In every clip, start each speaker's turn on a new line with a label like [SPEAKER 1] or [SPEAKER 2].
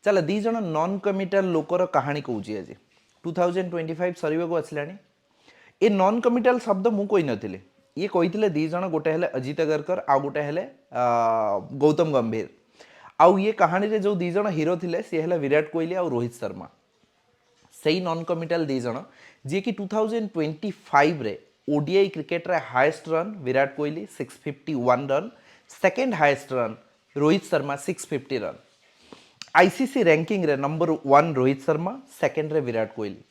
[SPEAKER 1] चल दी जन नॉन कमिटाल लोकर कहानी कौच आज 2025 सर आसला ए नॉन कमिटाल शब्द मु कही नी ये कही दी जन गोटे हेले अजित अगरकर आउ गोटे हेले गौतम गंभीर आउ ये कहानी रे जो दी जन हीरो थिले सी हेले विराट कोहली और रोहित शर्मा से नॉन कमिटाल दी जन जी कि 2025 रे ओडीआई क्रिकेट रे highest run Virat Kohli 651 run second highest run Rohit Sharma 650 run ICC ranking रे नंबर 1 रोहित शर्मा सेकंड रे विराट कोहली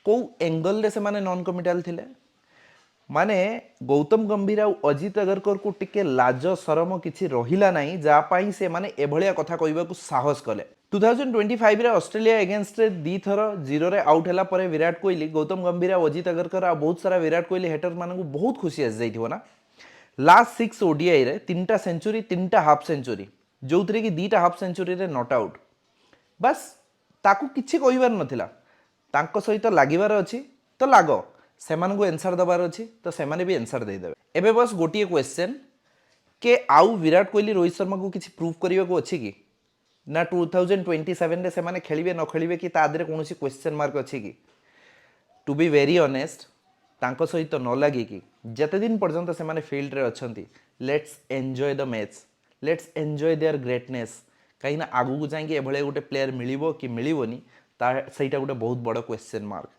[SPEAKER 1] कौ एंगल रे से माने नॉन कमिटाल थिले माने गौतम गंभीर और अजित अगरकर को टिके लाज शरम किछि रहिला नाही जा पाई से माने एभलिया कथा कहबा को साहस कले 2025 रे ऑस्ट्रेलिया अगेंस्ट रे दी थर 0 रे आउट हैला परे विराट कोहली गौतम गंभीर और अजित अगरकर आ बहुत सारा विराट कोहली हेटर मानन को बहुत खुशी आस जाइथिबो ना लास्ट 6 ओडीआई रे 3टा सेंचुरी 3टा हाफ सेंचुरी जोथरे कि 2टा हाफ सेंचुरी रे नॉट आउट बस ताकू किछि कहिबार नथिला तांको सहित लागिबार अछि तो लाग सेमान को आंसर दबार अछि तो सेमाने भी आंसर दे देबे एबे बस गोटिए क्वेश्चन के आउ विराट कोहली रोहित शर्मा को किछि प्रूफ करिया को अछि कि ना 2027 रे सेमाने खेलिबे न खेलिबे कि ता आदरे कोनोसी क्वेश्चन मार्क अछि कि टू बी वेरी ऑनेस्ट तांको सहित न लागी कि जते दिन पर्यंत सेमाने फील्ड रे अछंती let's enjoy the match let's enjoy their greatness कहीं आगू को जाएंगे एभले गोटे प्लेयर मिलिबो कि मिलिबोनी ता सेटा गोटे बहुत बड़ क्वेश्चन मार्क